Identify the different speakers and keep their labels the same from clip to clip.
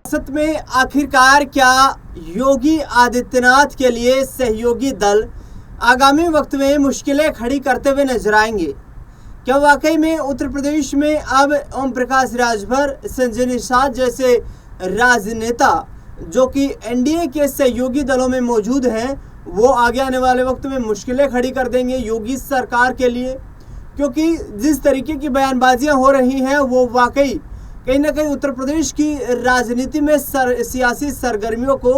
Speaker 1: सियासत में आखिरकार क्या योगी आदित्यनाथ के लिए सहयोगी दल आगामी वक्त में मुश्किलें खड़ी करते हुए नजर आएंगे? क्या वाकई में उत्तर प्रदेश में अब ओम प्रकाश राजभर, संजय निषाद जैसे राजनेता जो कि एनडीए के सहयोगी दलों में मौजूद हैं, वो आगे आने वाले वक्त में मुश्किलें खड़ी कर देंगे योगी सरकार के लिए? क्योंकि जिस तरीके की बयानबाजियां हो रही हैं वो वाकई कहीं ना कहीं उत्तर प्रदेश की राजनीति में सियासी सरगर्मियों को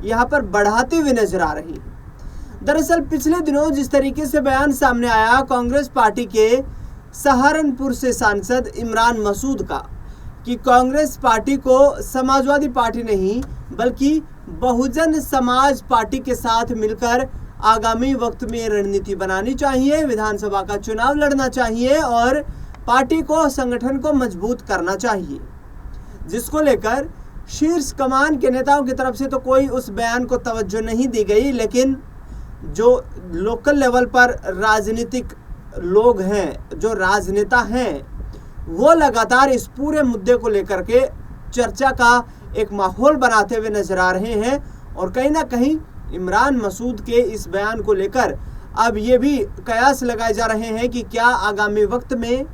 Speaker 1: यहाँ पर बढ़ाते हुए नजर आ रही है। दरअसल पिछले दिनों जिस तरीके से बयान सामने आया कांग्रेस पार्टी के सहारनपुर से सांसद इमरान मसूद का कि कांग्रेस पार्टी को समाजवादी पार्टी नहीं बल्कि बहुजन समाज पार्टी के साथ मिलकर आगामी वक्त में रणनीति बनानी चाहिए, विधानसभा का चुनाव लड़ना चाहिए और पार्टी को, संगठन को मजबूत करना चाहिए, जिसको लेकर शीर्ष कमान के नेताओं की तरफ से तो कोई उस बयान को तवज्जो नहीं दी गई, लेकिन जो लोकल लेवल पर राजनीतिक लोग हैं, जो राजनेता हैं, वो लगातार इस पूरे मुद्दे को लेकर के चर्चा का एक माहौल बनाते हुए नजर आ रहे हैं। और कहीं ना कहीं इमरान मसूद के इस बयान को लेकर अब ये भी कयास लगाए जा रहे हैं कि क्या आगामी वक्त में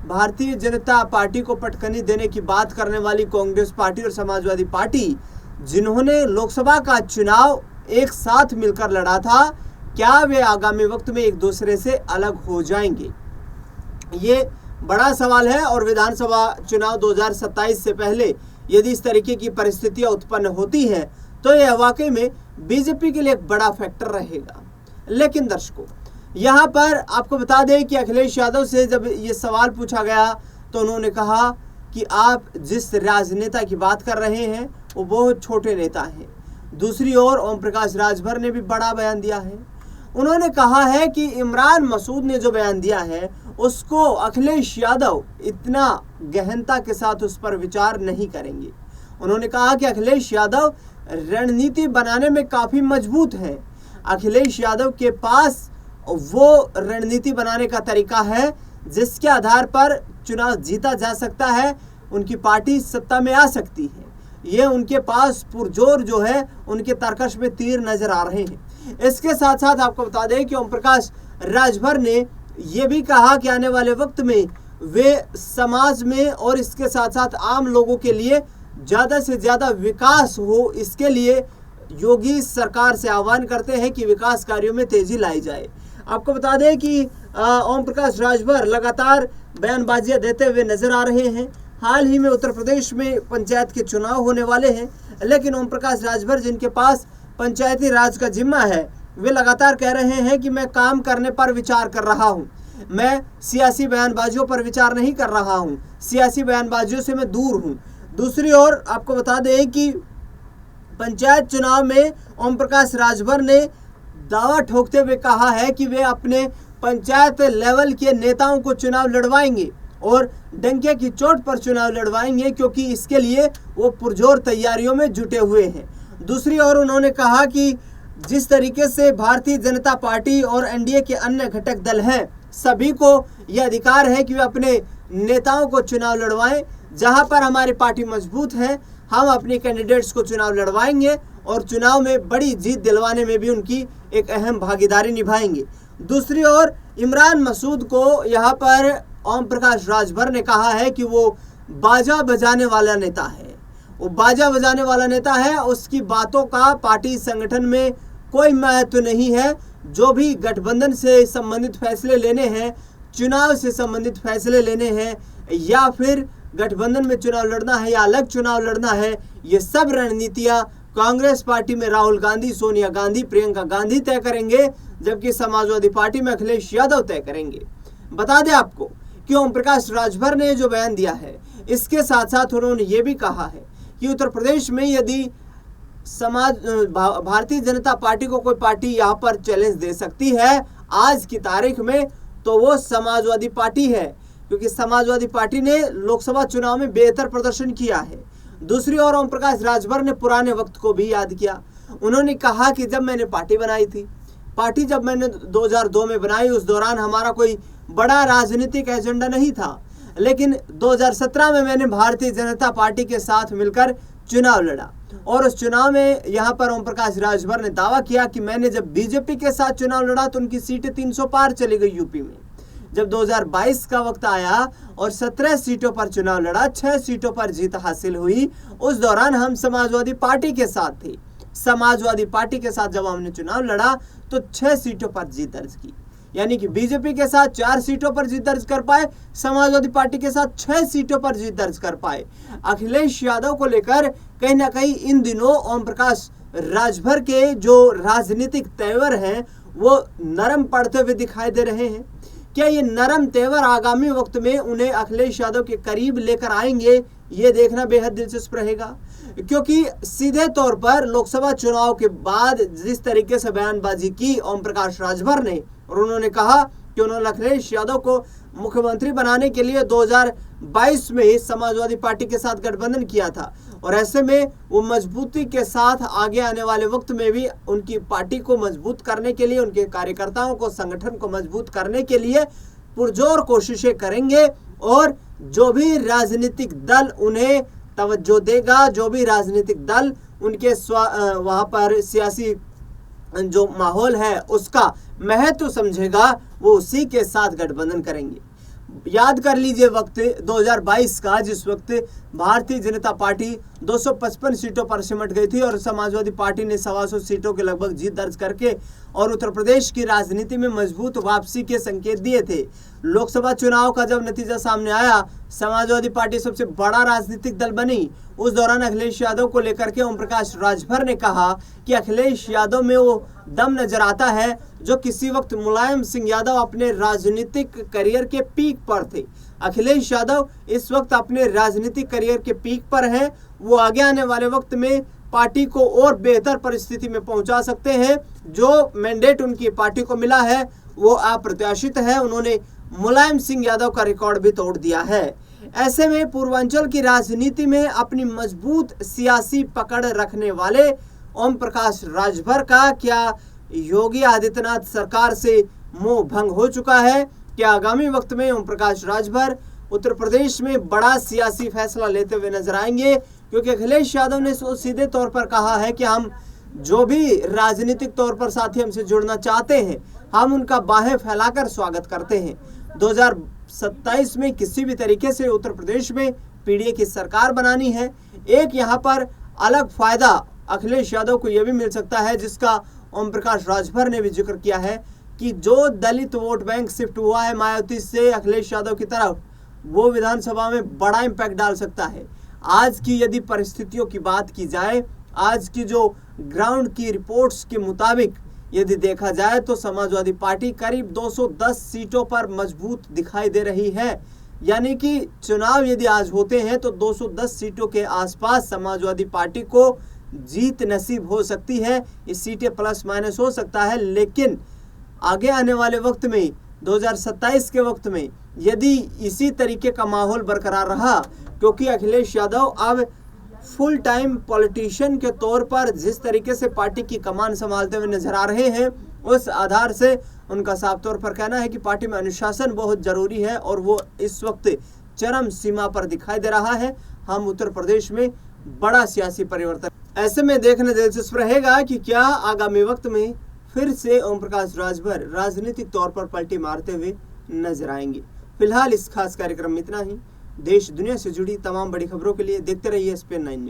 Speaker 1: भारतीय जनता पार्टी को पटकनी देने की बात करने वाली कांग्रेस पार्टी और समाजवादी पार्टी, जिन्होंने लोकसभा का चुनाव एक साथ मिलकर लड़ा था, क्या वे आगामी वक्त में एक दूसरे से अलग हो जाएंगे? ये बड़ा सवाल है। और विधानसभा चुनाव 2027 से पहले यदि इस तरीके की परिस्थितियां उत्पन्न होती हैं तो यह वाकई में बीजेपी के लिए एक बड़ा फैक्टर रहेगा। लेकिन दर्शकों, यहाँ पर आपको बता दें कि अखिलेश यादव से जब ये सवाल पूछा गया तो उन्होंने कहा कि आप जिस राजनेता की बात कर रहे हैं वो बहुत छोटे नेता हैं। दूसरी ओर ओम प्रकाश राजभर ने भी बड़ा बयान दिया है। उन्होंने कहा है कि इमरान मसूद ने जो बयान दिया है उसको अखिलेश यादव इतना गहनता के साथ उस पर विचार नहीं करेंगे। उन्होंने कहा कि अखिलेश यादव रणनीति बनाने में काफ़ी मजबूत हैं। अखिलेश यादव के पास वो रणनीति बनाने का तरीका है जिसके आधार पर चुनाव जीता जा सकता है, उनकी पार्टी सत्ता में आ सकती है। ये उनके पास पुरजोर जो है उनके तर्कश में तीर नजर आ रहे हैं। इसके साथ साथ आपको बता दें कि ओम प्रकाश राजभर ने ये भी कहा कि आने वाले वक्त में वे समाज में और इसके साथ साथ आम लोगों के लिए ज़्यादा से ज़्यादा विकास हो, इसके लिए योगी सरकार से आह्वान करते हैं कि विकास कार्यों में तेजी लाई जाए। आपको बता दें कि ओम प्रकाश राजभर लगातार बयानबाजियां देते हुए नजर आ रहे हैं। हाल ही में उत्तर प्रदेश में पंचायत के चुनाव होने वाले हैं, लेकिन ओम प्रकाश राजभर जिनके पास पंचायती राज का जिम्मा है, वे लगातार कह रहे हैं कि मैं काम करने पर विचार कर रहा हूं, मैं सियासी बयानबाजियों पर विचार नहीं कर रहा हूं, सियासी बयानबाजियों से मैं दूर हूं। दूसरी ओर आपको बता दें कि पंचायत चुनाव में ओम प्रकाश राजभर ने दावा ठोकते हुए कहा है कि वे अपने पंचायत लेवल के नेताओं को चुनाव लड़वाएंगे और डंके की चोट पर चुनाव लड़वाएंगे, क्योंकि इसके लिए वो पुरजोर तैयारियों में जुटे हुए हैं। दूसरी ओर उन्होंने कहा कि जिस तरीके से भारतीय जनता पार्टी और एनडीए के अन्य घटक दल हैं, सभी को यह अधिकार है कि वे अपने नेताओं को चुनाव लड़वाएं। जहां पर हमारी पार्टी मजबूत है, हम अपने कैंडिडेट्स को चुनाव लड़वाएंगे और चुनाव में बड़ी जीत दिलवाने में भी उनकी एक अहम भागीदारी निभाएंगे। दूसरी ओर इमरान मसूद को यहाँ पर ओम प्रकाश राजभर ने कहा है कि वो बाजा बजाने वाला नेता है, वो बाजा बजाने वाला नेता है, उसकी बातों का पार्टी संगठन में कोई महत्व नहीं है। जो भी गठबंधन से संबंधित फैसले लेने हैं, चुनाव से संबंधित फैसले लेने हैं, या फिर गठबंधन में चुनाव लड़ना है या अलग चुनाव लड़ना है, ये सब रणनीतियां कांग्रेस पार्टी में राहुल गांधी, सोनिया गांधी, प्रियंका गांधी तय करेंगे, जबकि समाजवादी पार्टी में अखिलेश यादव तय करेंगे। बता दें आपको कि ओम प्रकाश राजभर ने जो बयान दिया है, इसके साथ साथ उन्होंने ये भी कहा है कि उत्तर प्रदेश में यदि भारतीय जनता पार्टी को कोई पार्टी यहाँ पर चैलेंज दे सकती है आज की तारीख में, तो वो समाजवादी पार्टी है, क्योंकि समाजवादी पार्टी ने लोकसभा चुनाव में बेहतर प्रदर्शन किया है। दूसरी ओर ओम प्रकाश राजभर ने पुराने वक्त को भी याद किया। उन्होंने कहा कि जब मैंने पार्टी बनाई थी, पार्टी जब मैंने 2002 में बनाई, उस दौरान हमारा कोई बड़ा राजनीतिक एजेंडा नहीं था, लेकिन 2017 में मैंने भारतीय जनता पार्टी के साथ मिलकर चुनाव लड़ा और उस चुनाव में यहाँ पर ओम प्रकाश राजभर ने दावा किया कि मैंने जब बीजेपी के साथ चुनाव लड़ा तो उनकी सीटें 300 पार चली गई यूपी में। जब 2022 का वक्त आया और 17 सीटों पर चुनाव लड़ा, 6 सीटों पर जीत हासिल हुई, उस दौरान हम समाजवादी पार्टी के साथ थे। समाजवादी पार्टी के साथ जब हमने चुनाव लड़ा तो 6 सीटों पर जीत दर्ज की, यानी कि बीजेपी के साथ 4 सीटों पर जीत दर्ज कर पाए, समाजवादी पार्टी के साथ 6 सीटों पर जीत दर्ज कर पाए। अखिलेश यादव को लेकर कहीं ना कहीं इन दिनों ओम प्रकाश राजभर के जो राजनीतिक तेवर हैं वो नरम पड़ते हुए दिखाई दे रहे हैं। क्या ये नरम तेवर आगामी वक्त में उन्हें अखिलेश यादव के करीब लेकर आएंगे, ये देखना बेहद दिलचस्प रहेगा। क्योंकि सीधे तौर पर लोकसभा चुनाव के बाद जिस तरीके से बयानबाजी की ओम प्रकाश राजभर ने, और उन्होंने कहा कि उन्होंने अखिलेश यादव को मुख्यमंत्री बनाने के लिए 2022 में ही समाजवादी पार्टी के साथ गठबंधन किया था और ऐसे में वो मजबूती के साथ आगे आने वाले वक्त में भी उनकी पार्टी को मजबूत करने के लिए, उनके कार्यकर्ताओं को, संगठन को मजबूत करने के लिए पुरजोर कोशिशें करेंगे और जो भी राजनीतिक दल उन्हें तवज्जो देगा, जो भी राजनीतिक दल उनके वहाँ पर सियासी जो माहौल है उसका महत्व समझेगा, वो उसी के साथ गठबंधन करेंगे। याद कर लीजिए वक्त 2022 का, जिस वक्त भारतीय जनता पार्टी 255 सीटों पर सिमट गई थी और समाजवादी पार्टी ने 125 सीटों के लगभग जीत दर्ज करके और उत्तर प्रदेश की राजनीति में मजबूत वापसी के संकेत दिए थे। लोकसभा चुनाव का जब नतीजा सामने आया, समाजवादी पार्टी सबसे बड़ा राजनीतिक दल बनी। उस दौरान अखिलेश यादव को लेकर के ओम प्रकाश राजभर ने कहा कि अखिलेश यादव में वो दम नजर आता है जो किसी वक्त मुलायम सिंह यादव अपने राजनीतिक करियर के पीक पर थे। अखिलेश यादव इस वक्त अपने राजनीतिक करियर के पीक पर हैं। वो आगे आने वाले वक्त में पार्टी को और बेहतर परिस्थिति में पहुंचा सकते हैं। जो मैंडेट उनकी पार्टी को मिला है वो अप्रत्याशित है। उन्होंने मुलायम सिंह यादव का रिकॉर्ड भी तोड़ दिया है। ऐसे में पूर्वांचल की राजनीति में अपनी मजबूत सियासी पकड़ रखने वाले ओम प्रकाश राजभर का क्या योगी आदित्यनाथ सरकार से मोह भंग हो चुका है? क्या आगामी वक्त में ओम प्रकाश राजभर उत्तर प्रदेश में बड़ा सियासी फैसला लेते हुए नजर आएंगे? क्योंकि अखिलेश यादव ने सीधे तौर पर कहा है कि हम जो भी राजनीतिक तौर पर साथी हमसे जुड़ना चाहते हैं, हम उनका बाहें फैलाकर स्वागत करते हैं। 2027 में किसी भी तरीके से उत्तर प्रदेश में पीडीए की सरकार बनानी है। एक यहाँ पर अलग फायदा अखिलेश यादव को यह भी मिल सकता है, जिसका ओम प्रकाश राजभर ने भी जिक्र किया है, कि जो दलित वोट बैंक शिफ्ट हुआ है मायावती से अखिलेश यादव की तरफ, वो विधानसभा में बड़ा इम्पैक्ट डाल सकता है। आज की यदि परिस्थितियों की बात की जाए, आज की जो ग्राउंड की रिपोर्ट्स के मुताबिक यदि देखा जाए तो समाजवादी पार्टी करीब 210 सीटों पर मजबूत दिखाई दे रही है। यानी कि चुनाव यदि आज होते हैं तो 210 सीटों के आसपास समाजवादी पार्टी को जीत नसीब हो सकती है। ये सीटें प्लस माइनस हो सकता है, लेकिन आगे आने वाले वक्त में 2027 के वक्त में यदि इसी तरीके का माहौल बरकरार रहा, क्योंकि अखिलेश यादव अब फुल टाइम पॉलिटिशियन के तौर पर जिस तरीके से पार्टी की कमान संभालते हुए नजर आ रहे हैं, उस आधार से उनका साफ तौर पर कहना है कि पार्टी में अनुशासन बहुत जरूरी है और वो इस वक्त चरम सीमा पर दिखाई दे रहा है। हम उत्तर प्रदेश में बड़ा सियासी परिवर्तन, ऐसे में देखने दिलचस्प रहेगा कि क्या आगामी वक्त में फिर से ओम प्रकाश राजभर राजनीतिक तौर पर पलटी मारते हुए नजर आएंगे। फिलहाल इस खास कार्यक्रम में इतना ही। देश दुनिया से जुड़ी तमाम बड़ी खबरों के लिए देखते रहिए SPN 9 न्यूज़।